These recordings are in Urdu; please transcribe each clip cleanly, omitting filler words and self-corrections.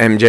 MJ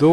2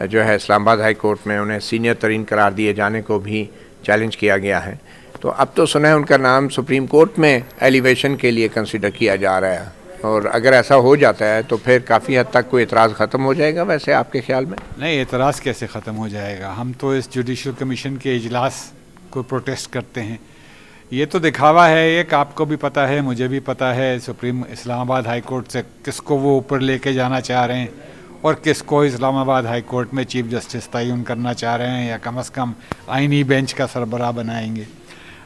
جو ہے اسلام آباد ہائی کورٹ میں انہیں سینئر ترین قرار دیے جانے کو بھی چیلنج کیا گیا ہے. تو اب تو سنا ہے ان کا نام سپریم کورٹ میں ایلیویشن کے لیے کنسیڈر کیا جا رہا ہے, اور اگر ایسا ہو جاتا ہے تو پھر کافی حد تک کوئی اعتراض ختم ہو جائے گا ویسے آپ کے خیال میں؟ نہیں, اعتراض کیسے ختم ہو جائے گا؟ ہم تو اس جوڈیشل کمیشن کے اجلاس کو پروٹیسٹ کرتے ہیں. یہ تو دکھاوا ہے ایک, آپ کو بھی پتہ ہے, مجھے بھی پتہ ہے, سپریم اسلام آباد ہائی کورٹ سے کس کو وہ اوپر لے کے جانا چاہ رہے ہیں اور کس کو اسلام آباد ہائی کورٹ میں چیف جسٹس تعین کرنا چاہ رہے ہیں, یا کم از کم آئینی بینچ کا سربراہ بنائیں گے.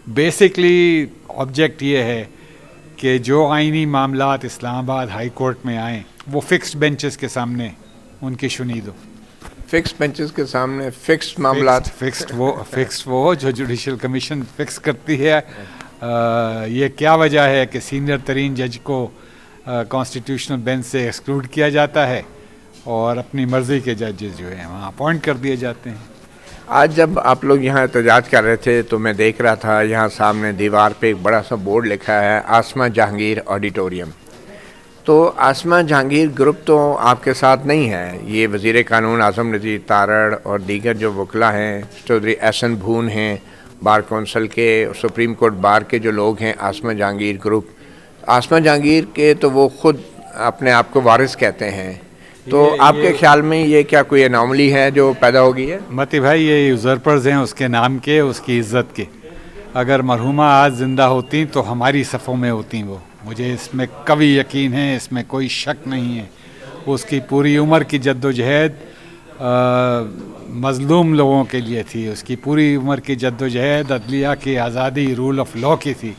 بیسکلی آبجیکٹ یہ ہے کہ جو آئینی معاملات اسلام آباد ہائی کورٹ میں آئیں وہ فکسڈ بینچز کے سامنے ان کی شنید ہو. فکس بینچز کے سامنے فکس معاملات, فکسڈ وہ جو جوڈیشل کمیشن فکس کرتی ہے. یہ کیا وجہ ہے کہ سینئر ترین جج کو کانسٹیٹیوشنل بینچ سے ایکسکلوڈ کیا جاتا ہے اور اپنی مرضی کے ججز جو ہیں وہاں اپوائنٹ کر دیے جاتے ہیں. آج جب آپ لوگ یہاں احتجاج کر رہے تھے تو میں دیکھ رہا تھا یہاں سامنے دیوار پہ ایک بڑا سا بورڈ لکھا ہے آسما جہانگیر آڈیٹوریم. تو آسما جہانگیر گروپ تو آپ کے ساتھ نہیں ہے, یہ وزیر قانون اعظم نذیر تارڑ اور دیگر جو وکلاء ہیں, چودھری احسن بھون ہیں بار کونسل کے, سپریم کورٹ بار کے جو لوگ ہیں, آسما جہانگیر گروپ. آسما جہانگیر کے تو وہ خود اپنے آپ کو وارث کہتے ہیں. تو آپ کے خیال میں یہ کیا کوئی انوملی ہے جو پیدا ہو گئی ہے؟ متی بھائی, یہ یوزرپرز ہیں اس کے نام کے, اس کی عزت کے. اگر مرحومہ آج زندہ ہوتی تو ہماری صفوں میں ہوتی وہ, مجھے اس میں قوی یقین ہے, اس میں کوئی شک نہیں ہے. اس کی پوری عمر کی جد و جہد مظلوم لوگوں کے لیے تھی, اس کی پوری عمر کی جد و جہد عدلیہ کی آزادی, رول آف لا کی تھی.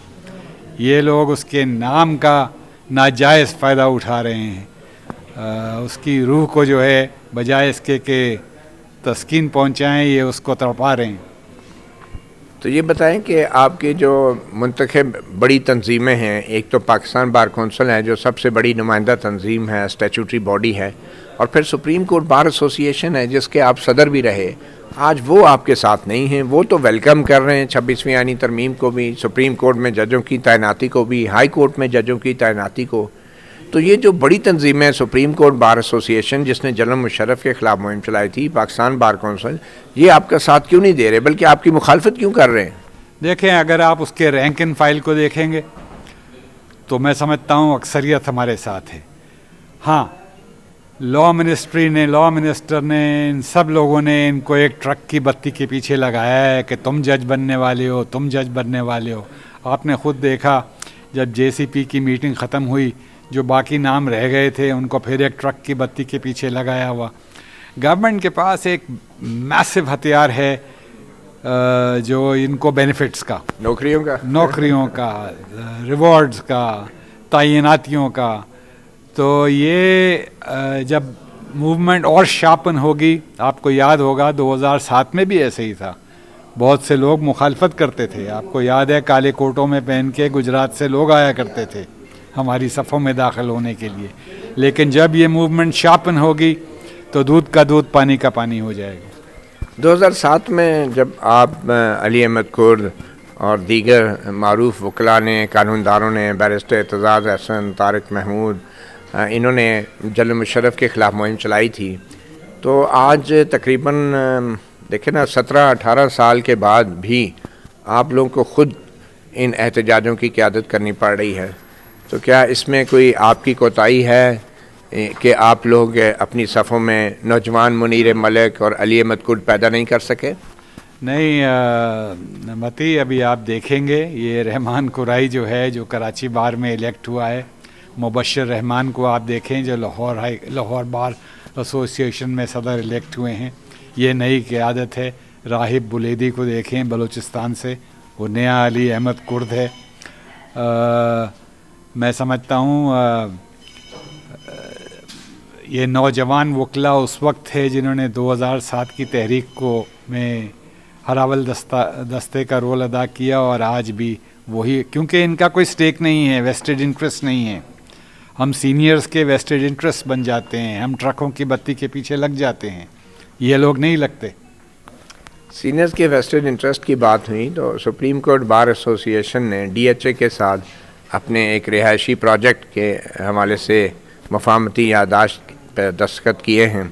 یہ لوگ اس کے نام کا ناجائز فائدہ اٹھا رہے ہیں. اس کی روح کو جو ہے بجائے اس کے کہ تسکین پہنچائیں, یہ اس کو تڑپا رہے ہیں. تو یہ بتائیں کہ آپ کی جو منتخب بڑی تنظیمیں ہیں, ایک تو پاکستان بار کونسل ہے جو سب سے بڑی نمائندہ تنظیم ہے, اسٹیچوٹری باڈی ہے, اور پھر سپریم کورٹ بار ایسوسی ایشن ہے جس کے آپ صدر بھی رہے. آج وہ آپ کے ساتھ نہیں ہیں. وہ تو ویلکم کر رہے ہیں 26ویں آئینی ترمیم کو بھی, سپریم کورٹ میں ججوں کی تعیناتی کو بھی, ہائی کورٹ میں ججوں کی تعیناتی کو. تو یہ جو بڑی تنظیم ہے سپریم کورٹ بار ایسوسی ایشن جس نے جنرل مشرف کے خلاف مہم چلائی تھی, پاکستان بار کونسل, یہ آپ کا ساتھ کیوں نہیں دے رہے بلکہ آپ کی مخالفت کیوں کر رہے ہیں؟ دیکھیں, اگر آپ اس کے رینک اینڈ فائل کو دیکھیں گے تو میں سمجھتا ہوں اکثریت ہمارے ساتھ ہے. ہاں, لا منسٹر نے, ان سب لوگوں نے ان کو ایک ٹرک کی بتی کے پیچھے لگایا ہے کہ تم جج بننے والے ہو, تم جج بننے والے ہو. آپ نے خود دیکھا جب جے سی پی کی میٹنگ ختم ہوئی, جو باقی نام رہ گئے تھے ان کو پھر ایک ٹرک کی بتی کے پیچھے لگایا ہوا. گورنمنٹ کے پاس ایک میسو ہتھیار ہے جو ان کو بینیفٹس کا, نوکریوں کا, ریوارڈز کا, تعیناتیوں کا. تو یہ جب موومنٹ اور شارپن ہوگی, آپ کو یاد ہوگا 2007 میں بھی ایسے ہی تھا, بہت سے لوگ مخالفت کرتے تھے. آپ کو یاد ہے کالے کوٹوں میں پہن کے گجرات سے لوگ آیا کرتے تھے ہماری صفوں میں داخل ہونے کے لیے. لیکن جب یہ موومنٹ شارپن ہوگی تو دودھ کا دودھ, پانی کا پانی ہو جائے گا. 2007 میں جب آپ علی احمد کرد اور دیگر معروف وکلاء نے, قانونداروں نے, بیرسٹر اعتزاز احسن, طارق محمود, انہوں نے جنرل مشرف کے خلاف مہم چلائی تھی, تو آج تقریباً دیکھیں نا 17-18 سال کے بعد بھی آپ لوگوں کو خود ان احتجاجوں کی قیادت کرنی پڑ رہی ہے. تو کیا اس میں کوئی آپ کی کوتاہی ہے کہ آپ لوگ اپنی صفوں میں نوجوان منیر ملک اور علی احمد کرد پیدا نہیں کر سکے؟ نہیں متی, ابھی آپ دیکھیں گے یہ رحمان قرائی جو ہے, جو کراچی بار میں الیکٹ ہوا ہے, مبشر رحمان کو آپ دیکھیں جو لاہور بار ایسوسی ایشن میں صدر الیکٹ ہوئے ہیں, یہ نئی قیادت ہے. راہب بلیدی کو دیکھیں بلوچستان سے, وہ نیا علی احمد کرد ہے. میں سمجھتا ہوں یہ نوجوان وکلاء اس وقت تھے جنہوں نے 2007 کی تحریک کو میں ہراول دستے کا رول ادا کیا, اور آج بھی وہی, کیونکہ ان کا کوئی سٹیک نہیں ہے, ویسٹڈ انٹرسٹ نہیں ہے. ہم سینئرز کے ویسٹڈ انٹرسٹ بن جاتے ہیں, ہم ٹرکوں کی بتی کے پیچھے لگ جاتے ہیں, یہ لوگ نہیں لگتے. سینئرز کے ویسٹڈ انٹرسٹ کی بات ہوئی تو سپریم کورٹ بار ایسوسی ایشن نے ڈی ایچ اے کے ساتھ اپنے ایک رہائشی پروجیکٹ کے حوالے سے مفاہمتی یادداشت پہ دستخط کیے ہیں,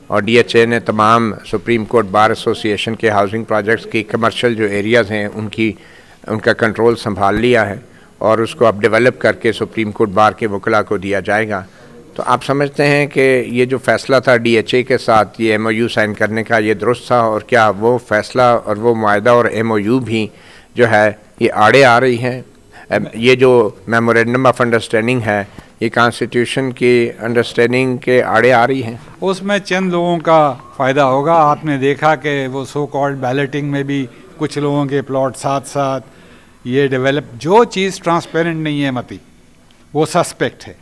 اور ڈی ایچ اے نے تمام سپریم کورٹ بار ایسوسیشن کے ہاؤسنگ پروجیکٹس کی کمرشل جو ایریاز ہیں ان کا کنٹرول سنبھال لیا ہے اور اس کو اب ڈیولپ کر کے سپریم کورٹ بار کے وکلاء کو دیا جائے گا. تو آپ سمجھتے ہیں کہ یہ جو فیصلہ تھا ڈی ایچ اے کے ساتھ یہ ایم او یو سائن کرنے کا یہ درست تھا, اور کیا وہ فیصلہ اور وہ معاہدہ اور ایم او یو بھی جو ہے یہ آڑے آ رہی ہے؟ یہ جو میمورینڈم آف انڈرسٹینڈنگ ہے یہ کانسٹیٹیوشن کی انڈرسٹینڈنگ کے آڑے آ رہی ہے؟ اس میں چند لوگوں کا فائدہ ہوگا. آپ نے دیکھا کہ وہ سو کالڈ بیلٹنگ میں بھی کچھ لوگوں کے پلاٹ ساتھ ساتھ یہ ڈیولپ, جو چیز ٹرانسپیرنٹ نہیں ہے متی وہ سسپیکٹ ہے.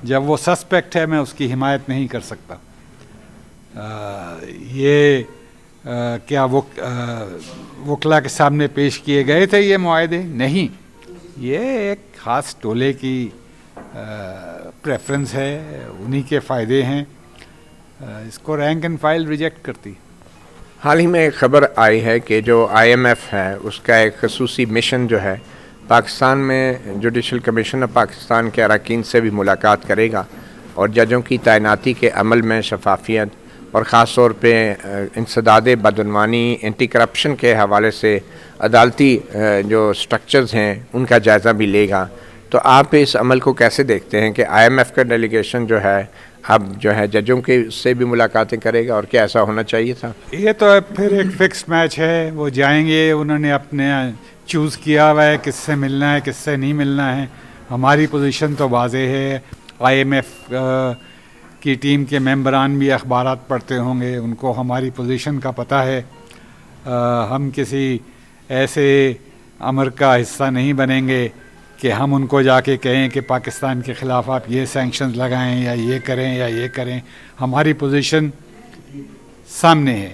جب وہ سسپیکٹ ہے میں اس کی حمایت نہیں کر سکتا. یہ کیا وکلا کے سامنے پیش کیے گئے تھے یہ معاہدے؟ نہیں, یہ ایک خاص ٹولے کی پریفرنس ہے, انہی کے فائدے ہیں, اس کو رینک اینڈ فائل ریجیکٹ کرتی. حال ہی میں ایک خبر آئی ہے کہ جو آئی ایم ایف ہے اس کا ایک خصوصی مشن جو ہے پاکستان میں جوڈیشل کمیشن آف پاکستان کے اراکین سے بھی ملاقات کرے گا, اور ججوں کی تعیناتی کے عمل میں شفافیت اور خاص طور پہ انسداد بدعنوانی, اینٹی کرپشن کے حوالے سے عدالتی جو سٹرکچرز ہیں ان کا جائزہ بھی لے گا. تو آپ اس عمل کو کیسے دیکھتے ہیں کہ آئی ایم ایف کا ڈیلیگیشن جو ہے اب جو ہے ججوں کے سے بھی ملاقاتیں کرے گا, اور کیا ایسا ہونا چاہیے تھا؟ یہ تو پھر ایک فکس میچ ہے, وہ جائیں گے, انہوں نے اپنے چوز کیا ہوا ہے کس سے ملنا ہے کس سے نہیں ملنا ہے. ہماری پوزیشن تو واضح ہے. آئی ایم ایف کی ٹیم کے ممبران بھی اخبارات پڑھتے ہوں گے, ان کو ہماری پوزیشن کا پتہ ہے. ہم کسی ایسے امر کا حصہ نہیں بنیں گے کہ ہم ان کو جا کے کہیں کہ پاکستان کے خلاف آپ یہ سینکشنز لگائیں یا یہ کریں یا یہ کریں. ہماری پوزیشن سامنے ہے,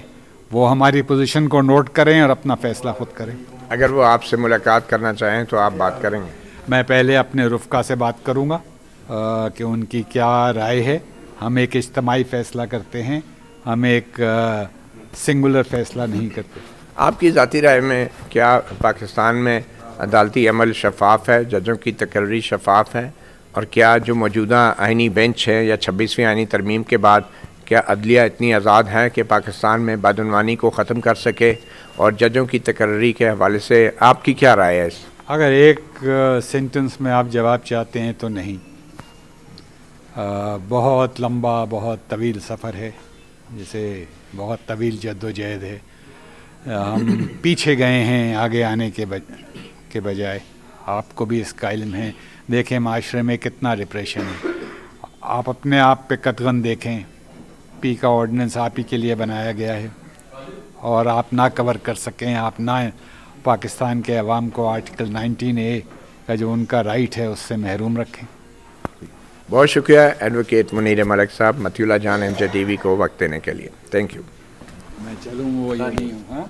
وہ ہماری پوزیشن کو نوٹ کریں اور اپنا فیصلہ خود کریں. اگر وہ آپ سے ملاقات کرنا چاہیں تو آپ بات کریں گے؟ میں پہلے اپنے رفقا سے بات کروں گا کہ ان کی کیا رائے ہے. ہم ایک اجتماعی فیصلہ کرتے ہیں, ہم ایک سنگولر فیصلہ نہیں کرتے. آپ کی ذاتی رائے میں کیا پاکستان میں عدالتی عمل شفاف ہے, ججوں کی تقرری شفاف ہے, اور کیا جو موجودہ آئینی بینچ ہے یا 26ویں آئینی ترمیم کے بعد کیا عدلیہ اتنی آزاد ہے کہ پاکستان میں بدعنوانی کو ختم کر سکے؟ اور ججوں کی تقرری کے حوالے سے آپ کی کیا رائے ہے؟ اگر ایک سینٹنس میں آپ جواب چاہتے ہیں تو نہیں. بہت لمبا بہت طویل سفر ہے, جسے بہت طویل جد و جہد ہے. ہم پیچھے گئے ہیں آگے آنے کے بجائے. آپ کو بھی اس کا علم ہے. دیکھیں معاشرے میں کتنا ڈپریشن ہے. آپ اپنے آپ پہ قطغن دیکھیں, پی کا آرڈیننس آپ ہی کے لیے بنایا گیا ہے, اور آپ نہ کور کر سکیں, آپ نہ پاکستان کے عوام کو آرٹیکل 19A کا جو ان کا رائٹ ہے اس سے محروم رکھیں. بہت شکریہ ایڈوکیٹ منیر ملک صاحب, مطیع اللہ جان MJ TV کو وقت دینے کے لیے. Thank you. میں چلوں وہ یہی ہوں.